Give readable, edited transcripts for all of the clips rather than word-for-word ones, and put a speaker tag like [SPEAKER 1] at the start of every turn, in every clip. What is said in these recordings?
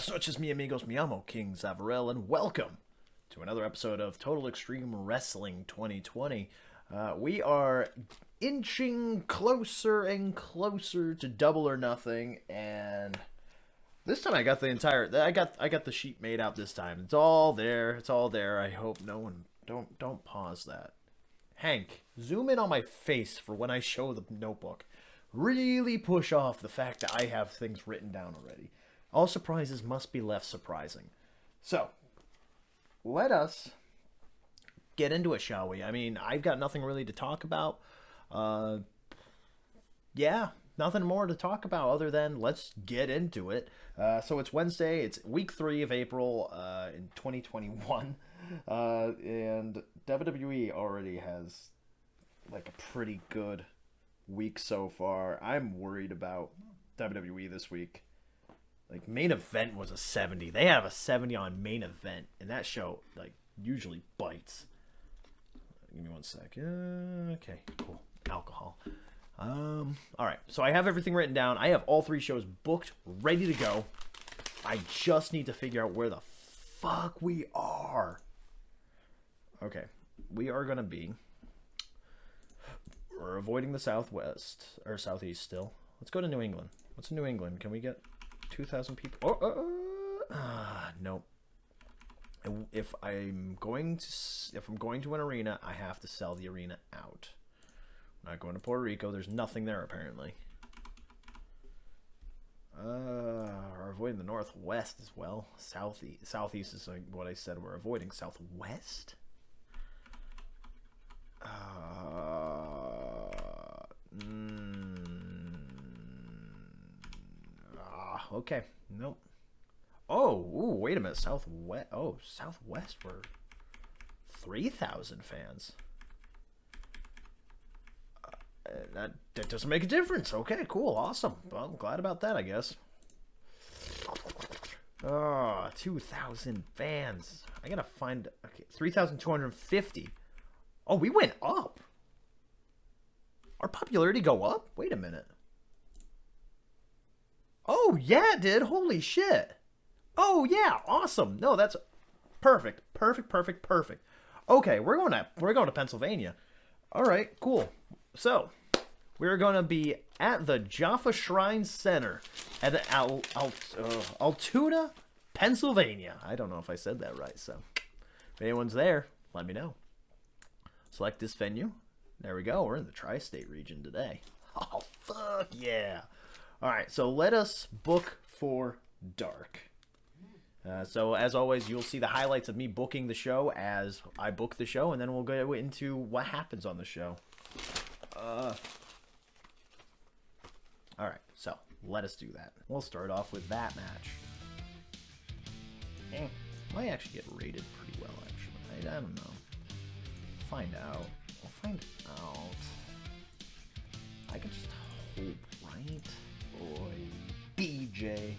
[SPEAKER 1] Buenas noches, mi amigos, mi amo, King Zavarell, and welcome to another episode of Total Extreme Wrestling 2020. We are inching closer and closer to Double or Nothing, and this time I got the entire. I got the sheet made out this time. It's all there. It's all there. I hope no one don't pause that. Hank, zoom in on my face for when I show the notebook. Really push off the fact that I have things written down already. All surprises must be left surprising. So, let us get into it, shall we? I mean, I've got nothing really to talk about. Yeah, nothing more to talk about other than let's get into it. So it's Wednesday. It's week 3 of April in 2021. And WWE already has like a pretty good week so far. I'm worried about WWE this week. Like, main event was a 70. They have a 70 on main event, and that show like usually bites. Give me one sec. Okay, cool. Alcohol. All right. So I have everything written down. I have all 3 shows booked, ready to go. I just need to figure out where the fuck we are. Okay, we are gonna be. We're avoiding the southwest or southeast still. Let's go to New England. What's in New England? Can we get 2,000 people? Nope. If I'm going to an arena, I have to sell the arena out. I'm not going to Puerto Rico. There's nothing there apparently. We're avoiding the northwest as well. Southeast is like what I said. We're avoiding southwest. Okay. Nope. Oh, ooh, wait a minute. Southwest. Oh, southwest. We're 3,000 fans. That doesn't make a difference. Okay, cool, awesome. Well, I'm glad about that, I guess. Oh, 2,000 fans. I gotta find. Okay, 3,250. Oh, we went up. Our popularity go up? Wait a minute. Oh, yeah, it did. Holy shit. Oh, yeah, awesome. No, that's perfect. Perfect. Okay, we're going to Pennsylvania. All right, cool. So, we're going to be at the Jaffa Shrine Center at the Altoona, Pennsylvania. I don't know if I said that right, so if anyone's there, let me know. Select this venue. There we go. We're in the tri-state region today. Oh, fuck yeah. All right, so let us book for dark. So as always, you'll see the highlights of me booking the show as I book the show, and then we'll go into what happens on the show. All right, so let us do that. We'll start off with that match. Might actually get rated pretty well, actually. I don't know. Find out. We'll find out. I can just hope, right? Boy, DJ.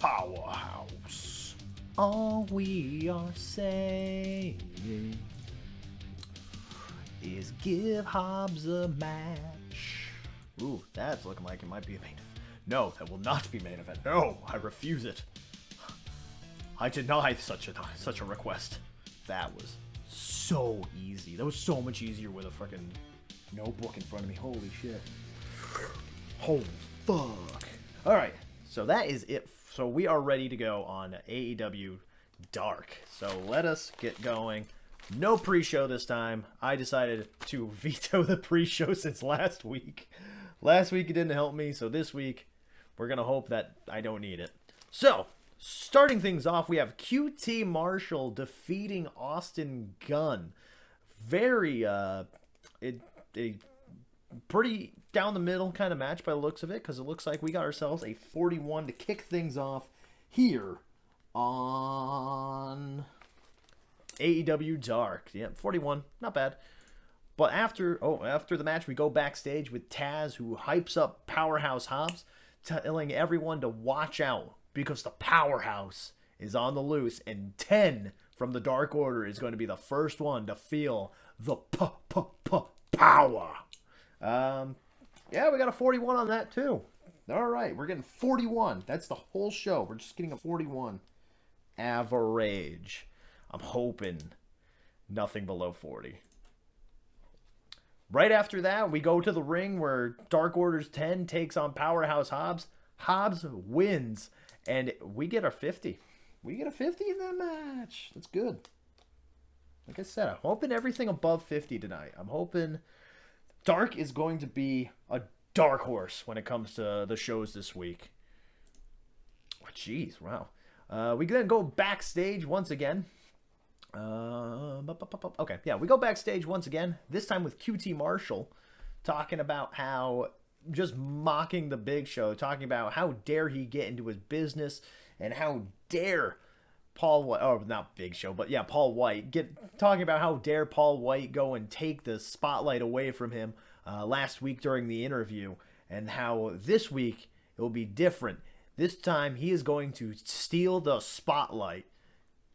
[SPEAKER 1] Powerhouse. All we are saying is give Hobbs a match. Ooh, that's looking like it might be a main event. No, that will not be main event. No, I refuse it. I deny such a request. That was so easy. That was so much easier with a freaking notebook in front of me. Holy shit. Holy fuck. Alright, so that is it. So we are ready to go on AEW Dark. So let us get going. No pre-show this time. I decided to veto the pre-show since last week. Last week it didn't help me, so this week we're going to hope that I don't need it. So, starting things off, we have QT Marshall defeating Austin Gunn. Very, a pretty down the middle kind of match by the looks of it, because it looks like we got ourselves a 41 to kick things off here on AEW Dark. Yeah, 41, not bad. But after the match, we go backstage with Taz, who hypes up Powerhouse Hobbs, telling everyone to watch out because the Powerhouse is on the loose, and 10 from the Dark Order is going to be the first one to feel the power. Yeah, we got a 41 on that too. All right, we're getting 41. That's the whole show. We're just getting a 41 average. I'm hoping nothing below 40. Right after that, we go to the ring where Dark Order's 10 takes on Powerhouse Hobbs. Hobbs wins, and we get a 50. We get a 50 in that match. That's good. Like I said, I'm hoping everything above 50 tonight. I'm hoping Dark is going to be a dark horse when it comes to the shows this week. Oh, jeez, wow. We then go backstage once again. Okay, yeah, we go backstage once again. This time with QT Marshall, talking about how, just mocking the Big Show, talking about how dare he get into his business and how dare Paul White, oh, not Big Show, but yeah, Paul White, talking about how dare Paul White go and take the spotlight away from him last week during the interview, and how this week it will be different. This time he is going to steal the spotlight,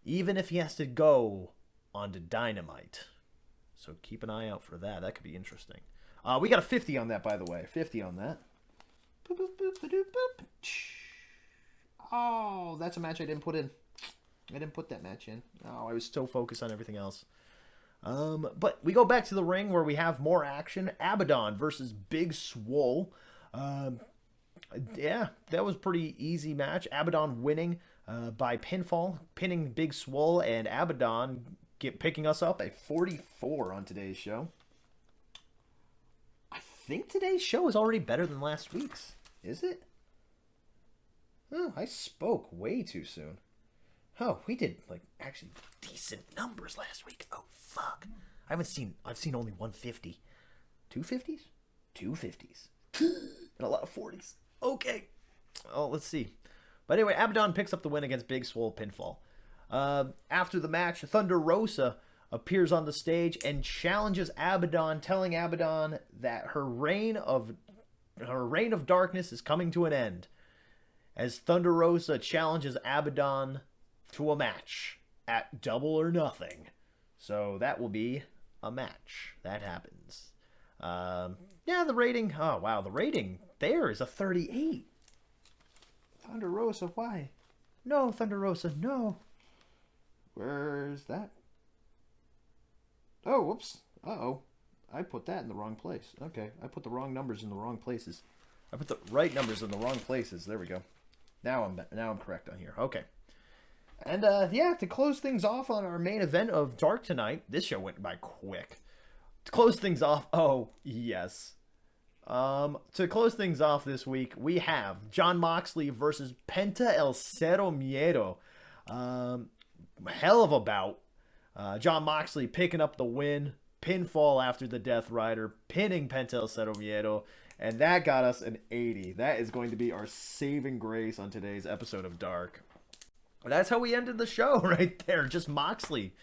[SPEAKER 1] even if he has to go onto Dynamite. So keep an eye out for that. That could be interesting. We got a 50 on that, by the way. 50 on that. Boop, boop, boop, boop, boop. Oh, that's a match I didn't put in. I didn't put that match in. Oh, I was so focused on everything else. But we go back to the ring where we have more action. Abaddon versus Big Swole. Yeah, that was a pretty easy match. Abaddon winning by pinfall, pinning Big Swole, and Abaddon picking us up at 44 on today's show. I think today's show is already better than last week's. Is it? Oh, I spoke way too soon. Oh, we did, like, actually decent numbers last week. Oh, fuck. I've seen only 150. 250s? 250s. And a lot of 40s. Okay. Oh, let's see. But anyway, Abaddon picks up the win against Big Swole pinfall. After the match, Thunder Rosa appears on the stage and challenges Abaddon, telling Abaddon that her reign of darkness is coming to an end. As Thunder Rosa challenges Abaddon to a match at Double or Nothing. So that will be a match. That happens. Yeah, the rating. Oh, wow. The rating there is a 38. Thunder Rosa, why? No, Thunder Rosa, no. Where's that? Oh, whoops. Uh-oh. I put that in the wrong place. Okay, I put the wrong numbers in the wrong places. I put the right numbers in the wrong places. There we go. Now I'm correct on here. Okay. And, yeah, to close things off on our main event of Dark tonight, this show went by quick. To close things off, oh, yes. To close things off this week, we have Jon Moxley versus Penta El Cero Miedo. Hell of a bout. Jon Moxley picking up the win, pinfall after the Death Rider, pinning Penta El Cero Miedo, and that got us an 80. That is going to be our saving grace on today's episode of Dark. That's how we ended the show right there. Just Moxley.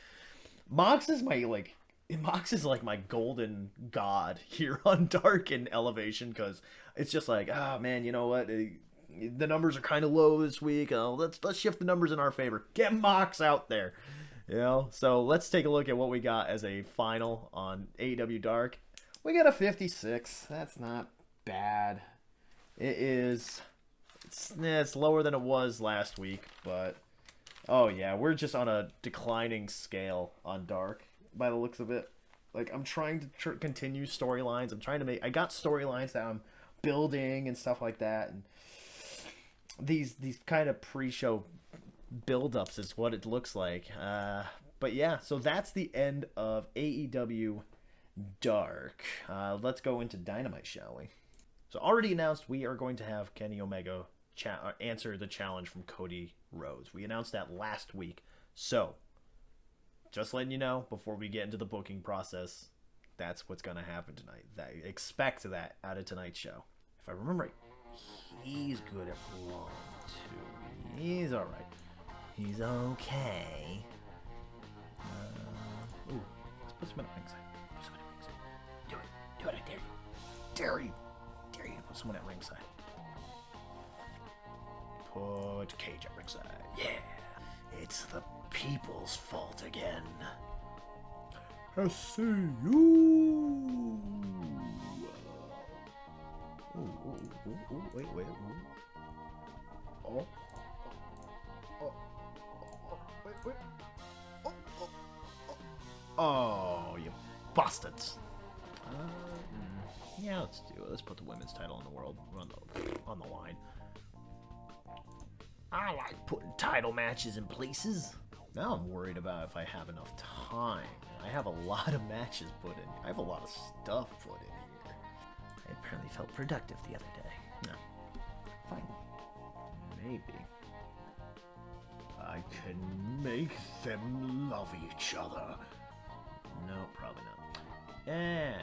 [SPEAKER 1] Mox is like my golden god here on Dark and Elevation, because it's just like, oh man, you know what? The numbers are kind of low this week. Let's shift the numbers in our favor. Get Mox out there. You know, so let's take a look at what we got as a final on AEW Dark. We got a 56. That's not bad. It's lower than it was last week, but oh yeah, we're just on a declining scale on Dark by the looks of it. Like, I'm trying to continue storylines. I got storylines that I'm building and stuff like that, and these kind of pre-show build-ups is what it looks like. But yeah, so that's the end of AEW Dark. Let's go into Dynamite, shall we? So already announced, we are going to have Kenny Omega answer the challenge from Cody Rhodes. We announced that last week. So, just letting you know, before we get into the booking process, that's what's going to happen tonight. Expect that out of tonight's show. If I remember right, he's good at Raw, too. He's alright. He's okay. Ooh, let's put someone at ringside. Do it, I dare you. Dare you to put someone at ringside. Put Cage at ringside. Yeah. It's the people's fault again. I see you. Oh, Wait. Oh. Wait. Oh, you bastards. Yeah, let's do it. Let's put the women's title in the world on the line. I like putting title matches in places. Now I'm worried about if I have enough time. I have a lot of matches put in. I have a lot of stuff put in here. I apparently felt productive the other day. No. Fine. Maybe. I can make them love each other. No, probably not. Okay.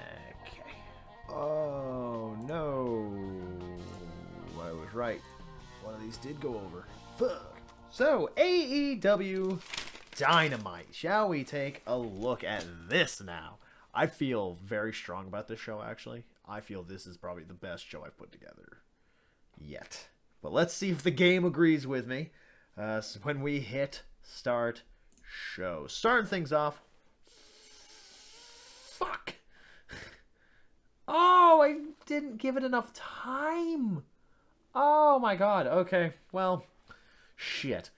[SPEAKER 1] Oh, no. I was right. One of these did go over. Fuck. So, AEW Dynamite. Shall we take a look at this now? I feel very strong about this show, actually. I feel this is probably the best show I've put together yet. But let's see if the game agrees with me. So when we hit start show. Starting things off. Fuck. Oh, I didn't give it enough time. Oh my god. Okay, well, shit.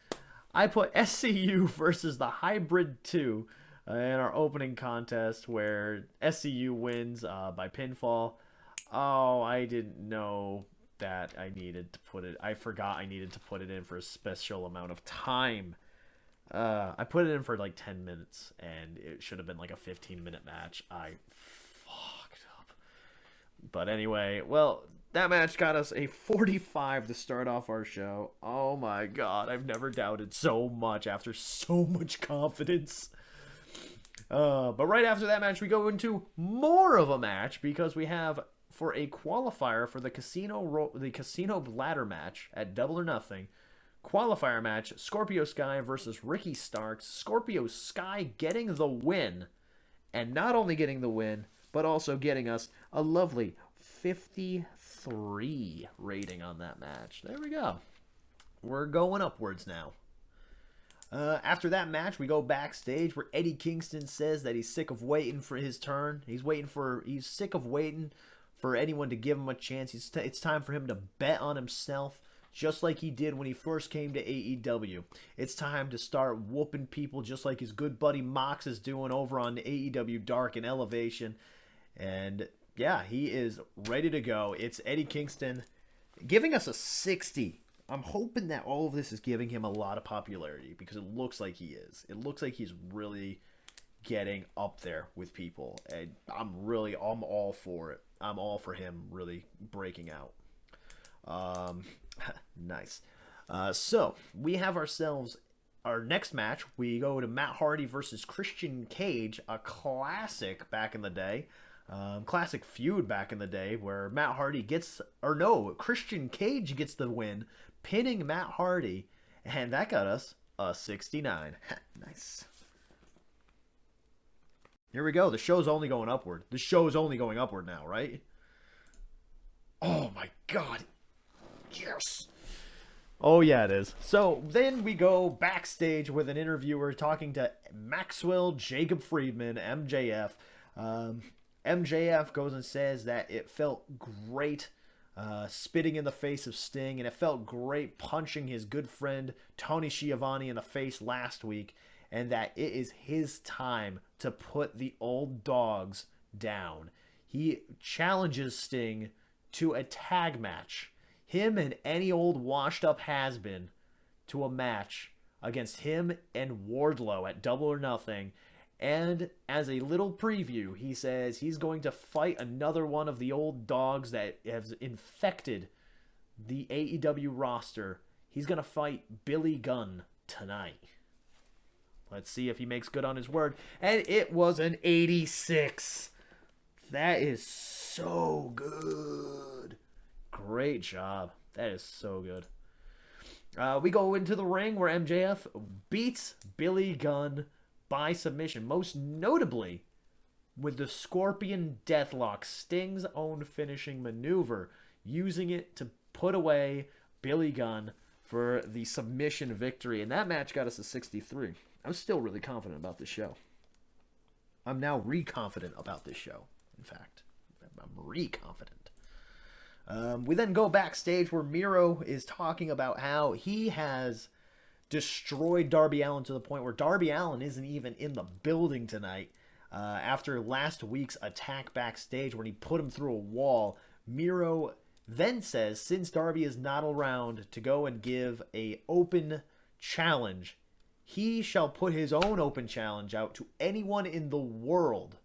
[SPEAKER 1] I put SCU versus the Hybrid 2 in our opening contest where SCU wins by pinfall. Oh, I didn't know that I needed to put it. I forgot I needed to put it in for a special amount of time. I put it in for like 10 minutes, and it should have been like a 15-minute match. I fucked up. But anyway, well, that match got us a 45 to start off our show. Oh my god, I've never doubted so much after so much confidence. But right after that match, we go into more of a match because we have, for a qualifier for the casino ladder match at Double or Nothing, qualifier match, Scorpio Sky versus Ricky Starks. Scorpio Sky getting the win, and not only getting the win, but also getting us a lovely 53 rating on that match. There we go. We're going upwards now. After that match, we go backstage where Eddie Kingston says that he's sick of waiting for his turn. He's sick of waiting for anyone to give him a chance. It's time for him to bet on himself, just like he did when he first came to AEW. It's time to start whooping people just like his good buddy Mox is doing over on AEW Dark and Elevation. And yeah, he is ready to go. It's Eddie Kingston giving us a 60. I'm hoping that all of this is giving him a lot of popularity because it looks like he is. It looks like he's really getting up there with people. And I'm all for it. I'm all for him really breaking out. Nice. So we have ourselves our next match. We go to Matt Hardy versus Christian Cage, a classic back in the day. Classic feud back in the day where Christian Cage gets the win, pinning Matt Hardy, and that got us a 69. Nice. Here we go. The show's only going upward. The show's only going upward now, right? Oh my god. Yes. Oh yeah, it is. So then we go backstage with an interviewer talking to Maxwell Jacob Friedman, MJF. MJF goes and says that it felt great spitting in the face of Sting, and it felt great punching his good friend Tony Schiavone in the face last week, and that it is his time to put the old dogs down. He challenges Sting to a tag match. Him and any old washed-up has-been to a match against him and Wardlow at Double or Nothing. And as a little preview, he says he's going to fight another one of the old dogs that has infected the AEW roster. He's going to fight Billy Gunn tonight. Let's see if he makes good on his word. And it was an 86. That is so good. Great job. That is so good. We go into the ring where MJF beats Billy Gunn by submission, most notably with the Scorpion Deathlock, Sting's own finishing maneuver, using it to put away Billy Gunn for the submission victory. And that match got us a 63. I'm still really confident about this show. I'm now re-confident about this show, in fact. I'm re-confident. We then go backstage where Miro is talking about how he has destroyed Darby Allin to the point where Darby Allin isn't even in the building tonight. After last week's attack backstage when he put him through a wall, Miro then says since Darby is not around to go and give a open challenge, he shall put his own open challenge out to anyone in the world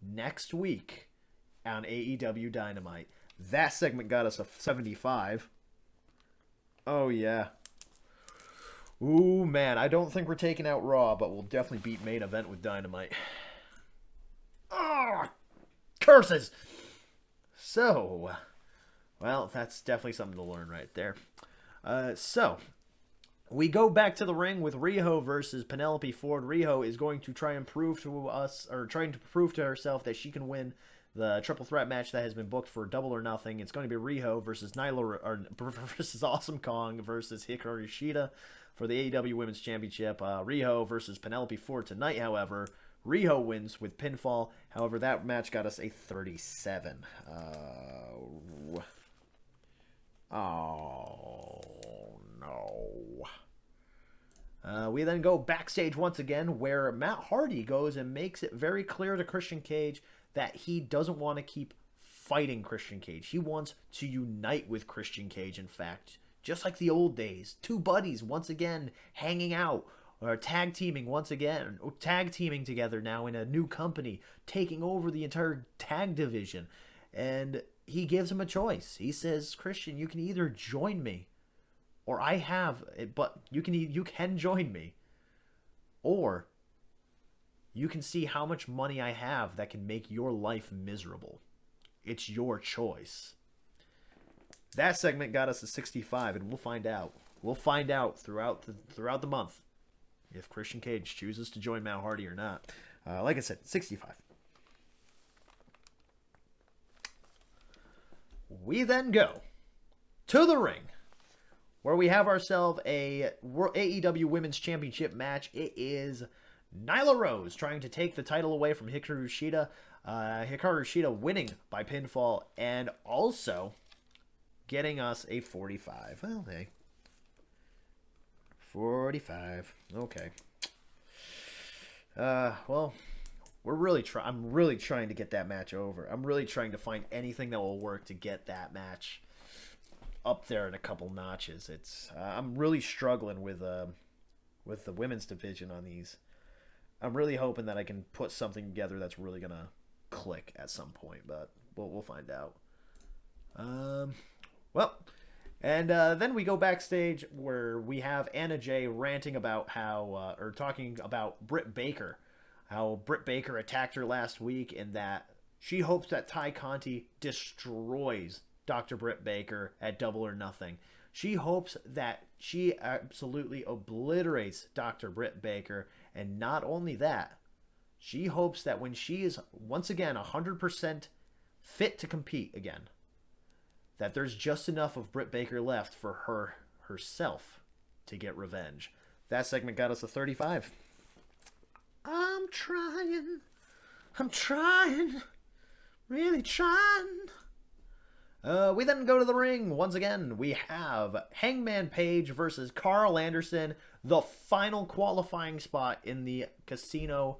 [SPEAKER 1] next week on AEW Dynamite. That segment got us a 75. Oh, yeah. Ooh, man, I don't think we're taking out Raw, but we'll definitely beat main event with Dynamite. Ah, curses! So, well, that's definitely something to learn right there. So, we go back to the ring with Riho versus Penelope Ford. Riho is going to try and prove to us, or trying to prove to herself that she can win the triple threat match that has been booked for Double or Nothing. It's going to be Riho versus versus Awesome Kong versus Hikaru Shida for the AEW Women's Championship. Riho versus Penelope Ford tonight, however. Riho wins with pinfall. However, that match got us a 37. Oh, no. We then go backstage once again where Matt Hardy goes and makes it very clear to Christian Cage that he doesn't want to keep fighting Christian Cage. He wants to unite with Christian Cage, in fact. Just like the old days. Two buddies once again hanging out. Or tag teaming once again. Or tag teaming together now in a new company. Taking over the entire tag division. And he gives him a choice. He says, Christian, you can either join me. Or I have, but you can join me. Or you can see how much money I have that can make your life miserable. It's your choice. That segment got us a 65, and we'll find out. We'll find out throughout the month if Christian Cage chooses to join Matt Hardy or not. Like I said, 65. We then go to the ring, where we have ourselves a AEW Women's Championship match. It is Nyla Rose trying to take the title away from Hikaru Shida. Hikaru Shida winning by pinfall and also getting us a 45. Well, hey. 45. Okay. Well, I'm really trying to get that match over. I'm really trying to find anything that will work to get that match up there in a couple notches. I'm really struggling with the women's division on these. I'm really hoping that I can put something together that's really gonna click at some point, but we'll find out. Then we go backstage where we have Anna Jay ranting about how, or talking about Britt Baker, how Britt Baker attacked her last week, and that she hopes that Ty Conti destroys Dr. Britt Baker at Double or Nothing. She hopes that she absolutely obliterates Dr. Britt Baker, and not only that, she hopes that when she is once again 100% fit to compete again, that there's just enough of Britt Baker left for herself to get revenge. That segment got us a 35. I'm trying, really trying. We then go to the ring. Once again, we have Hangman Page versus Carl Anderson, the final qualifying spot in the casino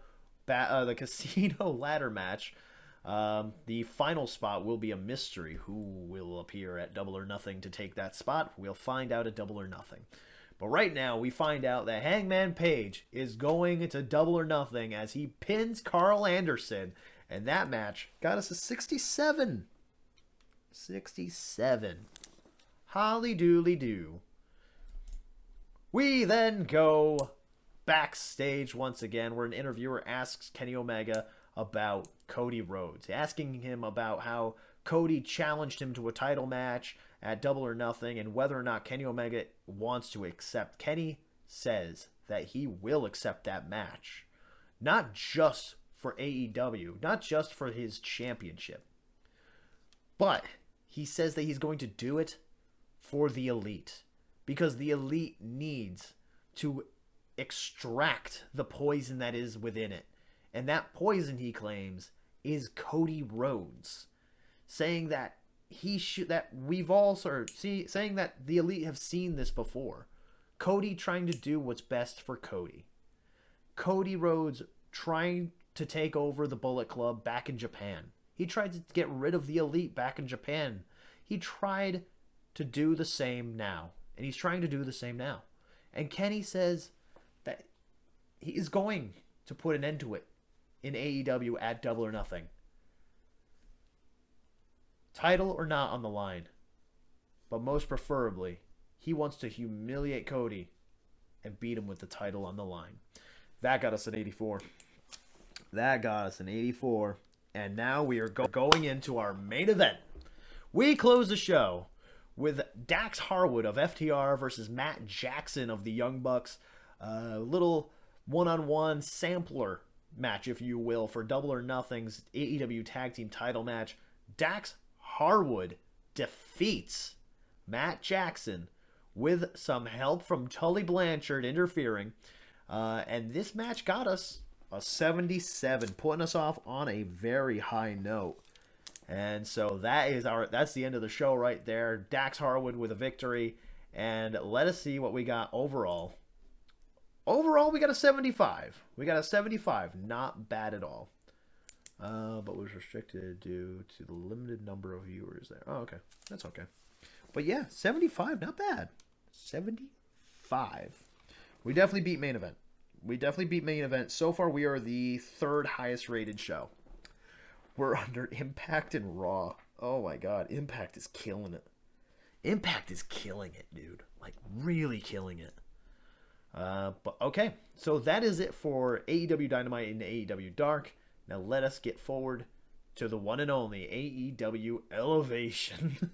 [SPEAKER 1] ladder match. The final spot will be a mystery. Who will appear at Double or Nothing to take that spot? We'll find out at Double or Nothing. But right now, we find out that Hangman Page is going to Double or Nothing as he pins Carl Anderson. And that match got us a 67. 67. Holly dooly doo. We then go backstage once again where an interviewer asks Kenny Omega about Cody Rhodes, asking him about how Cody challenged him to a title match at Double or Nothing and whether or not Kenny Omega wants to accept. Kenny says that he will accept that match, not just for AEW, not just for his championship, but he says that he's going to do it for the Elite, because the Elite needs to extract the poison that is within it. And that poison, he claims, is Cody Rhodes, saying that that we've all sort of saying that the Elite have seen this before. Cody trying to do what's best for Cody. Cody Rhodes trying to take over the Bullet Club back in Japan. He tried to get rid of the Elite back in Japan. He tried to do the same now. And he's trying to do the same now. And Kenny says that he is going to put an end to it in AEW at Double or Nothing. Title or not on the line. But most preferably, he wants to humiliate Cody and beat him with the title on the line. That got us an 84. That got us an 84. And now we are going into our main event. We close the show with Dax Harwood of FTR versus Matt Jackson of the Young Bucks. A little one-on-one sampler match, if you will, for Double or Nothing's AEW Tag Team title match. Dax Harwood defeats Matt Jackson with some help from Tully Blanchard interfering. And this match got us a 77, putting us off on a very high note. And so that's the end of the show right there. Dax Harwood with a victory. And let us see what we got overall. Overall, we got a 75. We got a 75. Not bad at all. But was restricted due to the limited number of viewers there. Oh, okay. That's okay. But yeah, 75. Not bad. 75. We definitely beat main event. So far, we are the third highest rated show. We're under Impact and Raw. Oh my god, Impact is killing it. Impact is killing it, dude. Like, really killing it. But okay, so that is it for AEW Dynamite and AEW Dark. Now let us get forward to the one and only AEW Elevation.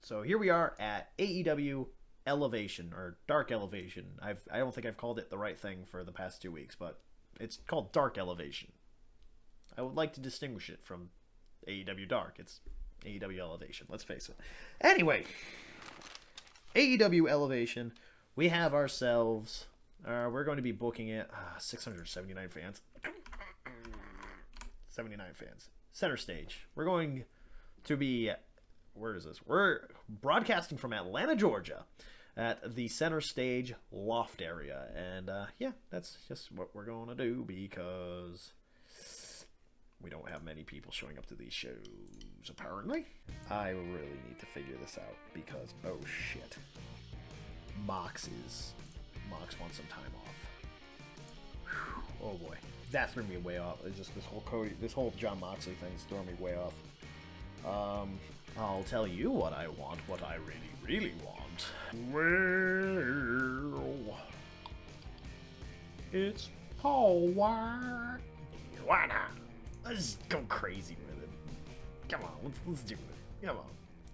[SPEAKER 1] So here we are at AEW Elevation, or Dark Elevation. I don't think I've called it the right thing for the past 2 weeks, but it's called Dark Elevation. I would like to distinguish it from AEW Dark. It's AEW Elevation, let's face it. Anyway, AEW Elevation, we have ourselves, we're going to be booking it, 679 fans. 79 fans. Center stage. We're going to be, where is this? We're broadcasting from Atlanta, Georgia, at the center stage loft area. And yeah, that's just what we're going to do because we don't have many people showing up to these shows, apparently. I really need to figure this out because, oh shit. Mox wants some time off. Whew, oh boy. That threw me way off. It's just this whole Jon Moxley thing is throwing me way off. I'll tell you what I want, what I really, really want. Well, it's Paul White. Why not? Let's go crazy with it. Come on, let's do it. Come on.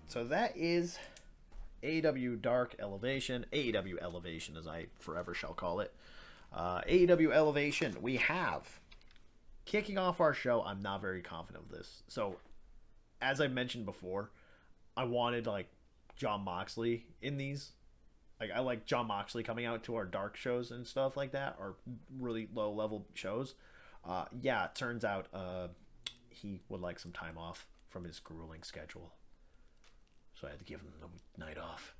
[SPEAKER 1] So that is AEW Dark Elevation, AEW Elevation as I forever shall call it. AEW Elevation, we have, kicking off our show, I'm not very confident of this. So, as I mentioned before, I wanted, like, Jon Moxley in these. Like, I like Jon Moxley coming out to our dark shows and stuff like that, or really low-level shows. Yeah, it turns out he would like some time off from his grueling schedule. So I had to give him the night off.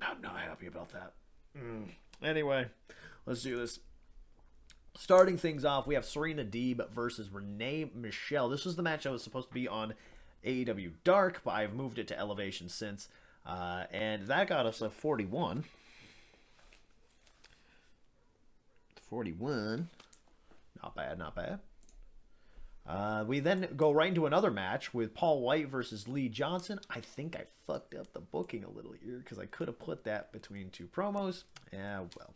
[SPEAKER 1] I'm not happy about that. Anyway, let's do this. Starting things off, we have Serena Deeb versus Renee Michelle. This was the match that was supposed to be on AEW Dark, but I've moved it to Elevation since. And that got us a 41. 41. Not bad, not bad. We then go right into another match with Paul White versus Lee Johnson. I think I fucked up the booking a little here because I could have put that between two promos. Yeah, well.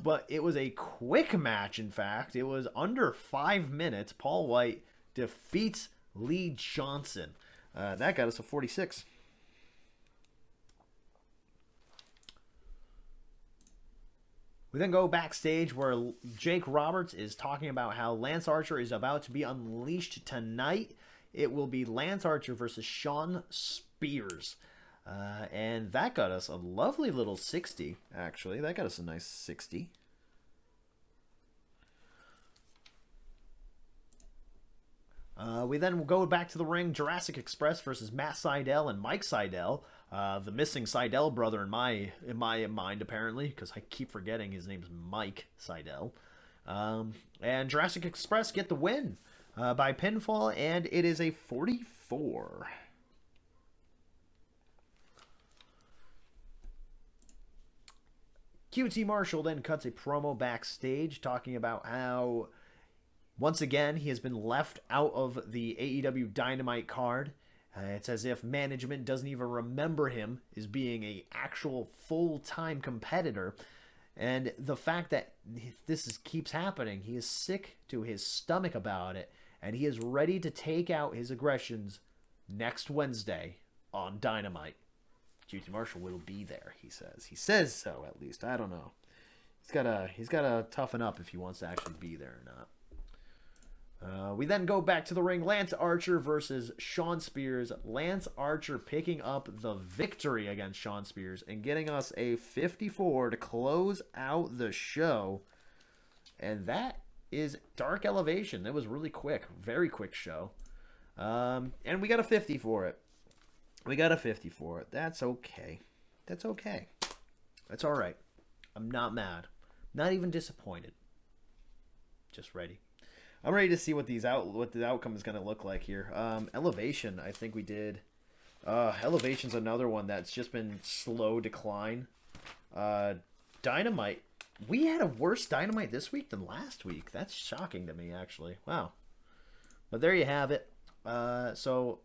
[SPEAKER 1] But it was a quick match, in fact. It was under 5 minutes. Paul White defeats Lee Johnson. That got us a 46. We then go backstage where Jake Roberts is talking about how Lance Archer is about to be unleashed tonight. It will be Lance Archer versus Shawn Spears. And that got us a lovely little 60, actually. That got us a nice 60. We then go back to the ring. Jurassic Express versus Matt Sydal and Mike Sydal, the missing Sydal brother in my mind apparently, because I keep forgetting his name's Mike Sydal. And Jurassic Express get the win by pinfall, and it is a 44. QT Marshall then cuts a promo backstage talking about how, once again, he has been left out of the AEW Dynamite card. It's as if management doesn't even remember him as being an actual full-time competitor. And the fact that keeps happening, he is sick to his stomach about it, and he is ready to take out his aggressions next Wednesday on Dynamite. QT Marshall will be there, he says. He says so, at least. I don't know. He's gotta toughen up if he wants to actually be there or not. We then go back to the ring. Lance Archer versus Shawn Spears. Lance Archer picking up the victory against Shawn Spears and getting us a 54 to close out the show. And that is Dark Elevation. That was really quick. Very quick show. And we got a 50 for it. That's okay. That's okay. That's all right. I'm not mad. Not even disappointed. Just ready. I'm ready to see what the outcome is going to look like here. Elevation, I think we did. Elevation's another one that's just been slow decline. Dynamite. We had a worse Dynamite this week than last week. That's shocking to me, actually. Wow. But there you have it. So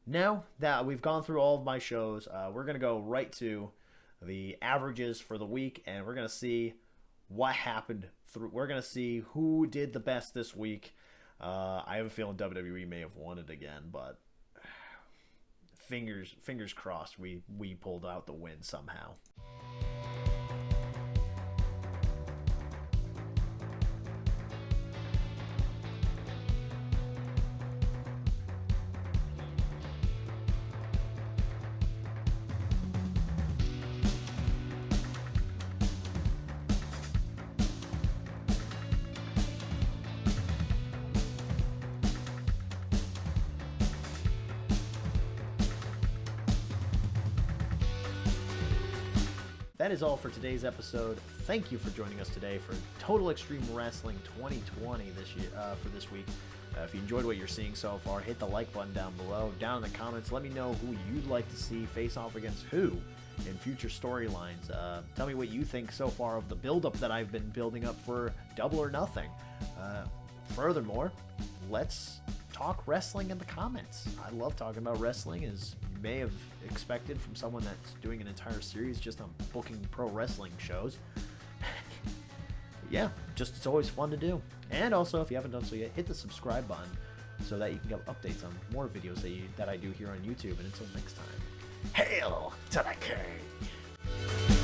[SPEAKER 1] now that we've gone through all of my shows, we're going to go right to the averages for the week, and we're going to see what happened. We're going to see who did the best this week. I have a feeling WWE may have won it again, but fingers crossed we pulled out the win somehow. That is all for today's episode. Thank you for joining us today for Total Extreme Wrestling 2020 for this week. If you enjoyed what you're seeing so far, hit the like button down below. Down in the comments, let me know who you'd like to see face off against who in future storylines. Tell me what you think so far of the build-up that I've been building up for Double or Nothing. Furthermore, let's talk wrestling in the comments. I love talking about wrestling, as you may have expected from someone that's doing an entire series just on booking pro wrestling shows. Yeah, just it's always fun to do. And also, if you haven't done so yet, hit the subscribe button so that you can get updates on more videos that I do here on YouTube. And until next time, hail to the king!